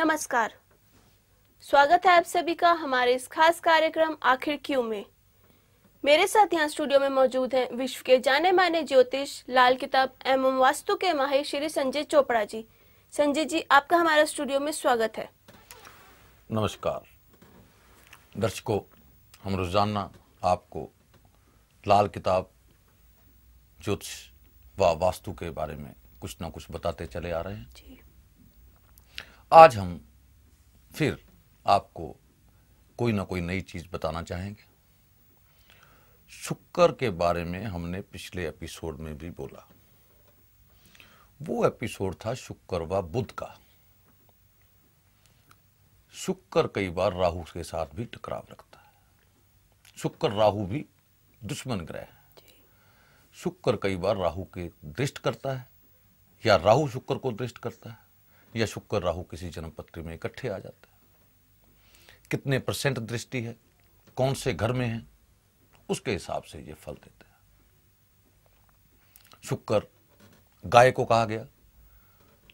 नमस्कार। स्वागत है आप सभी का हमारे इस खास कार्यक्रम आखिर क्यों में। मेरे साथ यहाँ स्टूडियो में मौजूद हैं विश्व के जाने माने ज्योतिष, लाल किताब एवं वास्तु के माहिर श्री संजय चोपड़ा जी। संजय जी, आपका हमारे स्टूडियो में स्वागत है। नमस्कार दर्शकों, हम रोजाना आपको लाल किताब ज्योतिष व वास्तु के बारे में कुछ ना कुछ बताते चले आ रहे हैं जी। आज हम फिर आपको कोई ना कोई नई चीज बताना चाहेंगे। शुक्र के बारे में हमने पिछले एपिसोड में भी बोला। वो एपिसोड था शुक्र व बुध का। शुक्र कई बार राहु के साथ भी टकराव रखता है। शुक्र राहु भी दुश्मन ग्रह है। शुक्र कई बार राहु के दृष्ट करता है, या राहु शुक्र को दृष्ट करता है, या शुक्र राहु किसी जन्म पत्री में इकट्ठे आ जाते हैं। कितने % दृष्टि है, कौन से घर में है, उसके हिसाब से ये फल देते हैं। शुक्र गाय को कहा गया,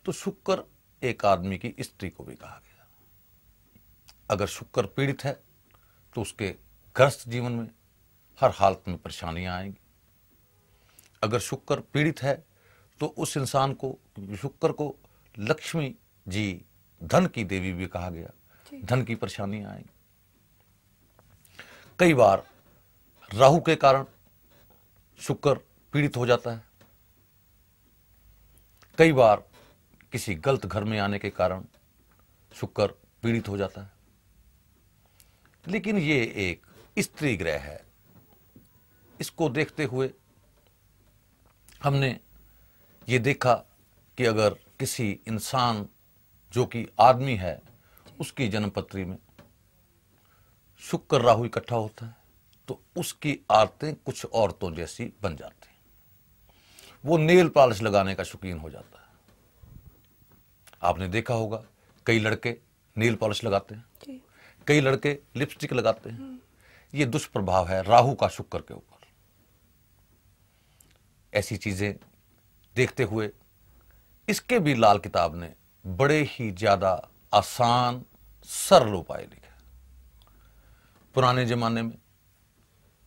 तो शुक्र एक आदमी की स्त्री को भी कहा गया। अगर शुक्र पीड़ित है तो उसके ग्रस्त जीवन में हर हालत में परेशानियां आएंगी। अगर शुक्र पीड़ित है तो उस इंसान को, शुक्र को लक्ष्मी जी, धन की देवी भी कहा गया, धन की परेशानियां आएंगी। कई बार राहु के कारण शुक्र पीड़ित हो जाता है। कई बार किसी गलत घर में आने के कारण शुक्र पीड़ित हो जाता है। लेकिन ये एक स्त्री ग्रह है। इसको देखते हुए हमने ये देखा कि अगर किसी इंसान जो कि आदमी है, उसकी जन्मपत्री में शुक्र राहु इकट्ठा होता है तो उसकी आदतें कुछ औरतों जैसी बन जाती हैं। वो नेल पॉलिश लगाने का शौकीन हो जाता है। आपने देखा होगा कई लड़के नेल पॉलिश लगाते हैं, कई लड़के लिपस्टिक लगाते हैं। ये दुष्प्रभाव है राहु का शुक्र के ऊपर। ऐसी चीजें देखते हुए इसके भी लाल किताब ने बड़े ही ज्यादा आसान सरल उपाय लिखे। पुराने जमाने में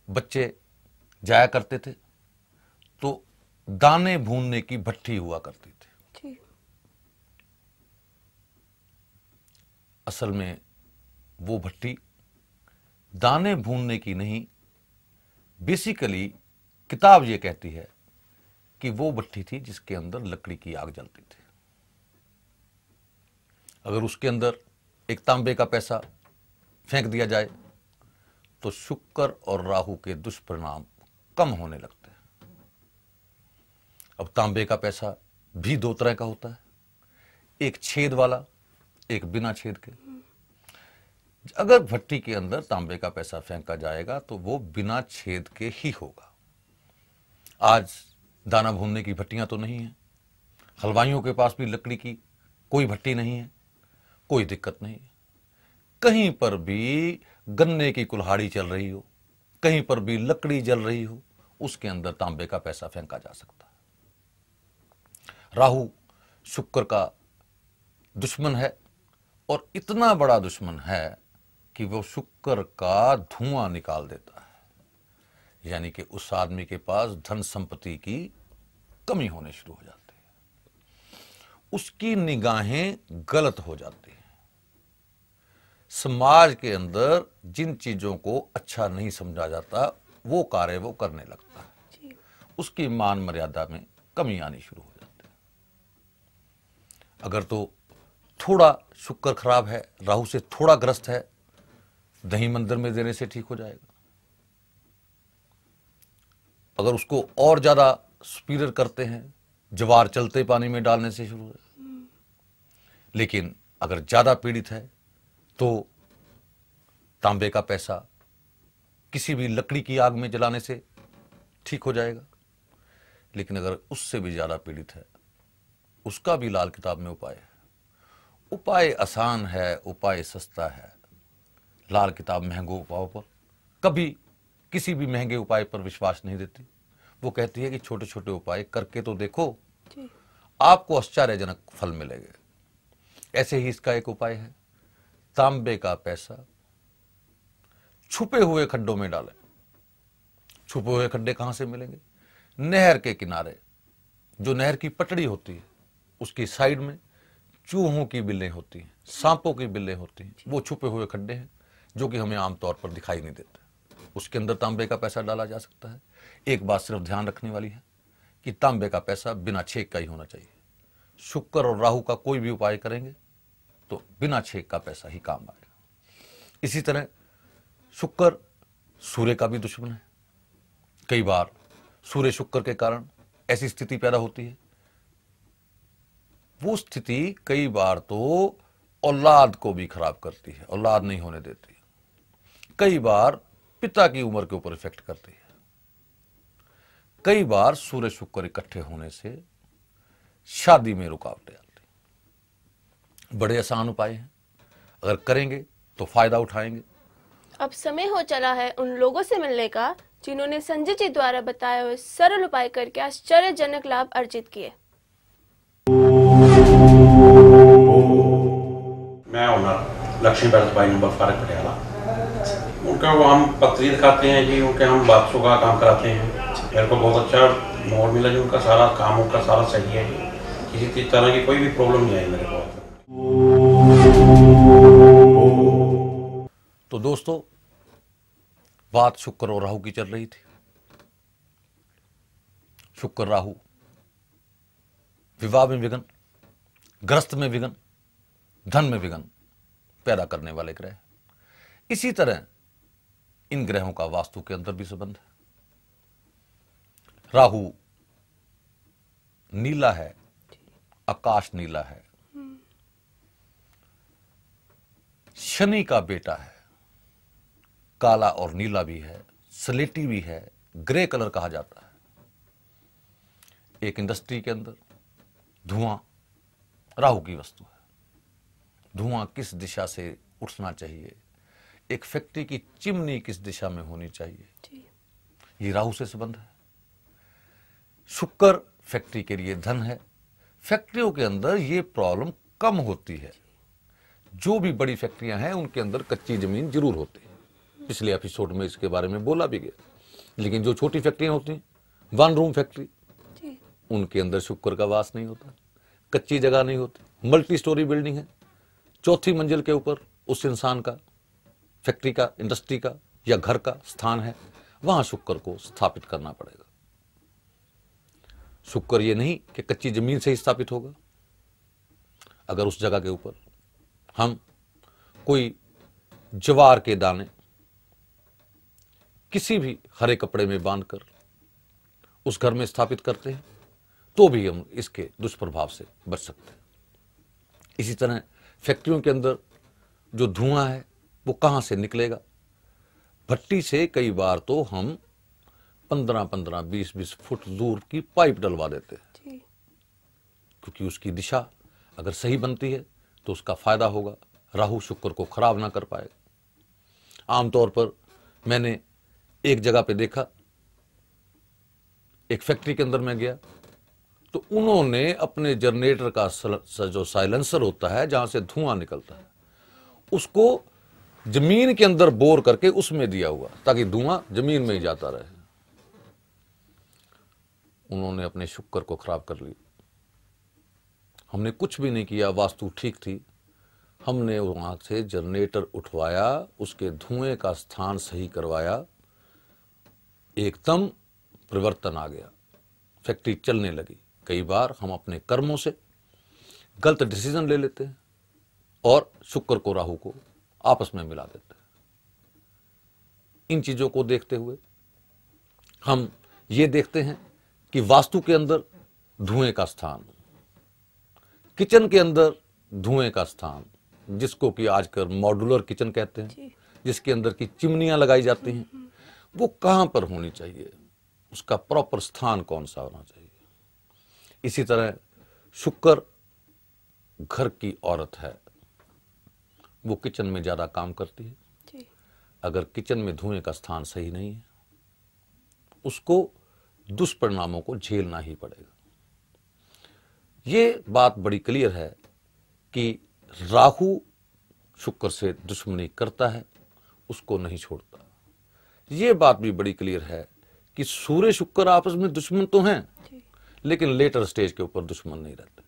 बच्चे जाया करते थे तो दाने भूनने की भट्ठी हुआ करती थी। असल में वो भट्टी दाने भूनने की नहीं, बेसिकली किताब ये कहती है कि वो भट्टी थी जिसके अंदर लकड़ी की आग जलती थी। अगर उसके अंदर एक तांबे का पैसा फेंक दिया जाए तो शुक्र और राहु के दुष्परिणाम कम होने लगते हैं। अब तांबे का पैसा भी दो तरह का होता है, एक छेद वाला, एक बिना छेद के। अगर भट्टी के अंदर तांबे का पैसा फेंका जाएगा तो वो बिना छेद के ही होगा। आज दाना भूनने की भट्टियां तो नहीं है, हलवाइयों के पास भी लकड़ी की कोई भट्टी नहीं है, कोई दिक्कत नहीं है। कहीं पर भी गन्ने की कुल्हाड़ी चल रही हो, कहीं पर भी लकड़ी जल रही हो, उसके अंदर तांबे का पैसा फेंका जा सकता है। राहु शुक्र का दुश्मन है और इतना बड़ा दुश्मन है कि वो शुक्र का धुआं निकाल देता है। यानी कि उस आदमी के पास धन संपत्ति की कमी होने शुरू हो जाती है, उसकी निगाहें गलत हो जाती हैं। समाज के अंदर जिन चीजों को अच्छा नहीं समझा जाता वो कार्य वो करने लगता है, उसकी मान मर्यादा में कमी आनी शुरू हो जाती है। अगर तो थोड़ा शुक्र खराब है, राहु से थोड़ा ग्रस्त है, दही मंदिर में देने से ठीक हो जाएगा। अगर उसको और ज्यादा सुपीरियर करते हैं, ज्वार चलते पानी में डालने से शुरू है। लेकिन अगर ज्यादा पीड़ित है तो तांबे का पैसा किसी भी लकड़ी की आग में जलाने से ठीक हो जाएगा। लेकिन अगर उससे भी ज्यादा पीड़ित है, उसका भी लाल किताब में उपाय है। उपाय आसान है, उपाय सस्ता है। लाल किताब महंगे उपायों पर कभी किसी भी महंगे उपाय पर विश्वास नहीं देती। वो कहती है कि छोटे छोटे उपाय करके तो देखो, आपको आश्चर्यजनक फल मिलेंगे। ऐसे ही इसका एक उपाय है, तांबे का पैसा छुपे हुए खड्डों में डालें। छुपे हुए खड्डे कहां से मिलेंगे? नहर के किनारे, जो नहर की पटड़ी होती है उसकी साइड में चूहों की बिल्लें होती हैं, सांपों की बिल्लें होती हैं, वो छुपे हुए खड्डे हैं जो कि हमें आमतौर पर दिखाई नहीं देते। उसके अंदर तांबे का पैसा डाला जा सकता है। एक बात सिर्फ ध्यान रखने वाली है कि तांबे का पैसा बिना छेक का ही होना चाहिए। शुक्र और राहु का कोई भी उपाय करेंगे तो बिना छेक का पैसा ही काम आएगा। इसी तरह शुक्र सूर्य का भी दुश्मन है। कई बार सूर्य शुक्र के कारण ऐसी स्थिति पैदा होती है, वो स्थिति कई बार तो औलाद को भी खराब करती है, औलाद नहीं होने देती। कई बार पिता की उम्र के ऊपर इफेक्ट करती है। कई बार सूर्य शुक्र इकट्ठे होने से शादी में रुकावटें आती। बड़े आसान उपाय हैं, अगर करेंगे तो फायदा उठाएंगे। अब समय हो चला है उन लोगों से मिलने का जिन्होंने संजय जी द्वारा बताए हुए सरल उपाय करके आश्चर्यजनक लाभ अर्जित किए। मैं owner Lakshmi palace by number फारक पटियाला। उनका वो हम पत्री दिखाते हैं जी, उनके हम बाक्सों का काम कराते हैं। मेरे को बहुत अच्छा मोड मिला जी, उनका सारा काम उनका सारा सही है जी, किसी तरह की कोई भी प्रॉब्लम नहीं आई मेरे को। तो दोस्तों, बात शुक्र और राहु की चल रही थी। शुक्र राहु विवाह में विघ्न, ग्रस्त में विघ्न, धन में विघ्न पैदा करने वाले ग्रह। इसी तरह इन ग्रहों का वास्तु के अंदर भी संबंध है। राहु नीला है, आकाश नीला है, शनि का बेटा है, काला और नीला भी है, स्लेटी भी है, ग्रे कलर कहा जाता है। एक इंडस्ट्री के अंदर धुआं राहु की वस्तु है। धुआं किस दिशा से उठना चाहिए, एक फैक्ट्री की चिमनी किस दिशा में होनी चाहिए, ये राहु से संबंध है। शुक्र फैक्ट्री के लिए धन है। फैक्ट्रियों के अंदर ये प्रॉब्लम कम होती है। जो भी बड़ी फैक्ट्रियां हैं उनके अंदर कच्ची जमीन जरूर होती है। पिछले एपिसोड में इसके बारे में बोला भी गया। लेकिन जो छोटी फैक्ट्रियां होती हैं, वन रूम फैक्ट्री, उनके अंदर शुक्र का वास नहीं होता, कच्ची जगह नहीं होती। मल्टी स्टोरी बिल्डिंग है, चौथी मंजिल के ऊपर उस इंसान का, फैक्ट्री का, इंडस्ट्री का या घर का स्थान है, वहां शुक्र को स्थापित करना पड़ेगा। शुक्र ये नहीं कि कच्ची जमीन से ही स्थापित होगा। अगर उस जगह के ऊपर हम कोई ज्वार के दाने किसी भी हरे कपड़े में बांधकर उस घर में स्थापित करते हैं तो भी हम इसके दुष्प्रभाव से बच सकते हैं। इसी तरह फैक्ट्रियों के अंदर जो धुआं है वो कहां से निकलेगा? भट्टी से कई बार तो हम 15-15, 20-20 फुट दूर की पाइप डलवा देते हैं, क्योंकि उसकी दिशा अगर सही बनती है तो उसका फायदा होगा, राहु शुक्र को खराब ना कर पाएगा। आमतौर पर मैंने एक जगह पे देखा, एक फैक्ट्री के अंदर मैं गया तो उन्होंने अपने जनरेटर का जो साइलेंसर होता है जहां से धुआं निकलता है, उसको जमीन के अंदर बोर करके उसमें दिया हुआ ताकि धुआं जमीन में ही जाता रहे। उन्होंने अपने शुक्र को खराब कर लिया। हमने कुछ भी नहीं किया, वास्तु ठीक थी। हमने वहां से जनरेटर उठवाया, उसके धुएं का स्थान सही करवाया, एकदम परिवर्तन आ गया, फैक्ट्री चलने लगी। कई बार हम अपने कर्मों से गलत डिसीजन ले लेते हैं और शुक्र को राहु को आपस में मिला देते हैं। इन चीजों को देखते हुए हम ये देखते हैं कि वास्तु के अंदर धुएं का स्थान, किचन के अंदर धुएं का स्थान, जिसको कि आजकल मॉड्यूलर किचन कहते हैं, जिसके अंदर की चिमनियां लगाई जाती हैं, वो कहां पर होनी चाहिए, उसका प्रॉपर स्थान कौन सा होना चाहिए। इसी तरह शुक्र घर की औरत है, वो किचन में ज्यादा काम करती है। अगर किचन में धुएं का स्थान सही नहीं है, उसको दुष्परिणामों को झेलना ही पड़ेगा। ये बात बड़ी क्लियर है कि राहु शुक्र से दुश्मनी करता है, उसको नहीं छोड़ता। ये बात भी बड़ी क्लियर है कि सूर्य शुक्र आपस में दुश्मन तो हैं, लेकिन लेटर स्टेज के ऊपर दुश्मन नहीं रहते,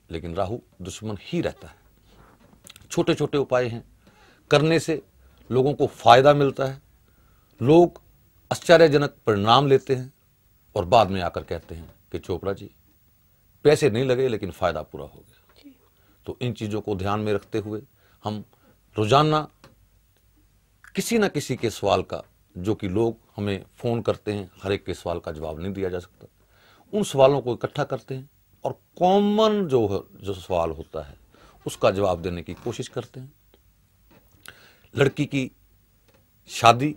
लेकिन राहु दुश्मन ही रहता है। छोटे छोटे उपाय हैं, करने से लोगों को फायदा मिलता है, लोग आश्चर्यजनक परिणाम लेते हैं और बाद में आकर कहते हैं कि चोपड़ा जी पैसे नहीं लगे लेकिन फायदा पूरा हो गया। तो इन चीजों को ध्यान में रखते हुए हम रोजाना किसी न किसी के सवाल का, जो कि लोग हमें फोन करते हैं, हर एक के सवाल का जवाब नहीं दिया जा सकता, उन सवालों को इकट्ठा करते हैं और कॉमन जो सवाल होता है उसका जवाब देने की कोशिश करते हैं। लड़की की शादी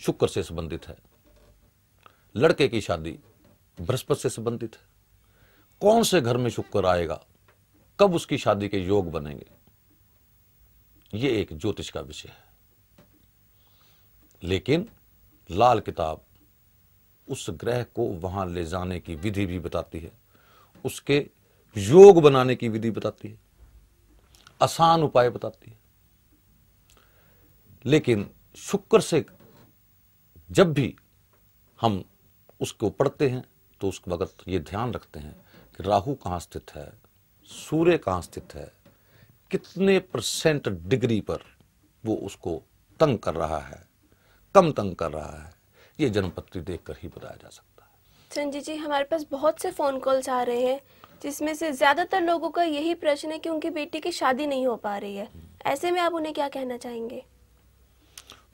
शुक्र से संबंधित है, लड़के की शादी बृहस्पति से संबंधित है। कौन से घर में शुक्र आएगा, कब उसकी शादी के योग बनेंगे, ये एक ज्योतिष का विषय है। लेकिन लाल किताब उस ग्रह को वहां ले जाने की विधि भी बताती है, उसके योग बनाने की विधि बताती है, आसान उपाय बताती है। लेकिन शुक्र से जब भी हम उसको पढ़ते हैं तो उस वक्त ये ध्यान रखते हैं कि राहु कहाँ स्थित है, सूर्य कहाँ स्थित है, कितने % डिग्री पर वो उसको तंग कर रहा है, कम तंग कर रहा है, ये जन्मपत्री देखकर ही बताया जा सकता है। संजय जी, हमारे पास बहुत से फोन कॉल्स आ रहे हैं, जिसमें से ज्यादातर लोगों का यही प्रश्न है कि उनकी बेटी की शादी नहीं हो पा रही है। ऐसे में आप उन्हें क्या कहना चाहेंगे?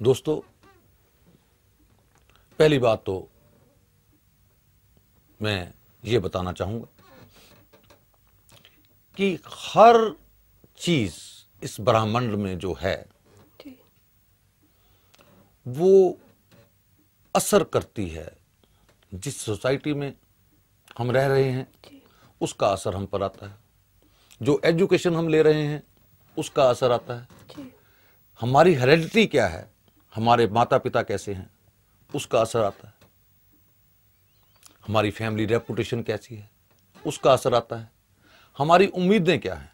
दोस्तों, पहली बात तो मैं ये बताना चाहूंगा कि हर चीज इस ब्रह्मांड में जो है वो असर करती है। जिस सोसाइटी में हम रह रहे हैं उसका असर हम पर आता है, जो एजुकेशन हम ले रहे हैं उसका असर आता है, हमारी हेरेडिटी क्या है, हमारे माता पिता कैसे हैं उसका असर आता है, हमारी फैमिली रेपुटेशन कैसी है उसका असर आता है, हमारी उम्मीदें क्या हैं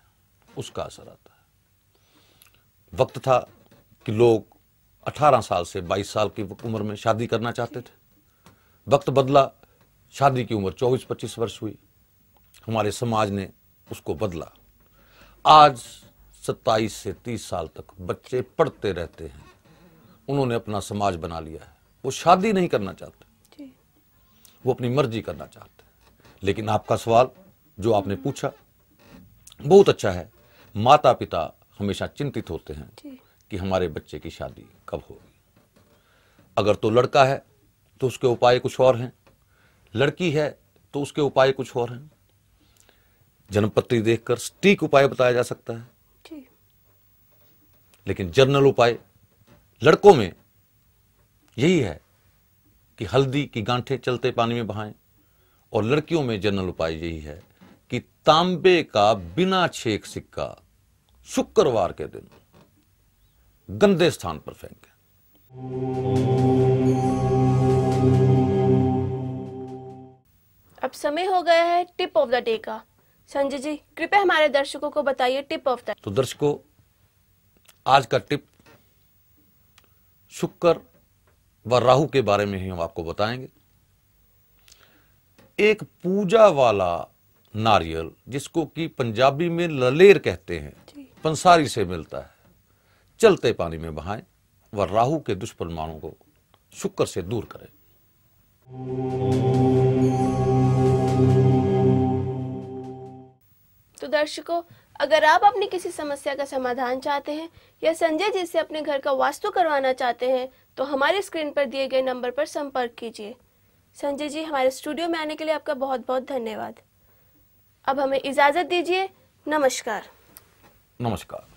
उसका असर आता है। वक्त था कि लोग 18 साल से 22 साल की उम्र में शादी करना चाहते थे, वक्त बदला, शादी की उम्र 24-25 वर्ष हुई, हमारे समाज ने उसको बदला। आज 27 से 30 साल तक बच्चे पढ़ते रहते हैं, उन्होंने अपना समाज बना लिया है, वो शादी नहीं करना चाहते, वो अपनी मर्जी करना चाहते हैं। लेकिन आपका सवाल जो आपने पूछा बहुत अच्छा है। माता पिता हमेशा चिंतित होते हैं कि हमारे बच्चे की शादी कब होगी। अगर तो लड़का है तो उसके उपाय कुछ और हैं, लड़की है तो उसके उपाय कुछ और हैं। जन्मपत्री देखकर सटीक उपाय बताया जा सकता है, लेकिन जनरल उपाय लड़कों में यही है कि हल्दी की गांठें चलते पानी में बहाएं, और लड़कियों में जनरल उपाय यही है कि तांबे का बिना छेक सिक्का शुक्रवार के दिन गंदे स्थान पर फेंकें। अब समय हो गया है टिप ऑफ द डे का। संजय जी, कृपया हमारे दर्शकों को बताइए टिप ऑफ द। तो दर्शकों, आज का टिप शुक्र व राहु के बारे में ही हम आपको बताएंगे। एक पूजा वाला नारियल, जिसको कि पंजाबी में ललेर कहते हैं, पंसारी से मिलता है, चलते पानी में बहाएं व राहु के दुष्परिणामों को शुक्र से दूर करें। तो दर्शकों, अगर आप अपनी किसी समस्या का समाधान चाहते हैं या संजय जी से अपने घर का वास्तु करवाना चाहते हैं तो हमारे स्क्रीन पर दिए गए नंबर पर संपर्क कीजिए। संजय जी, हमारे स्टूडियो में आने के लिए आपका बहुत बहुत धन्यवाद। अब हमें इजाजत दीजिए। नमस्कार। नमस्कार।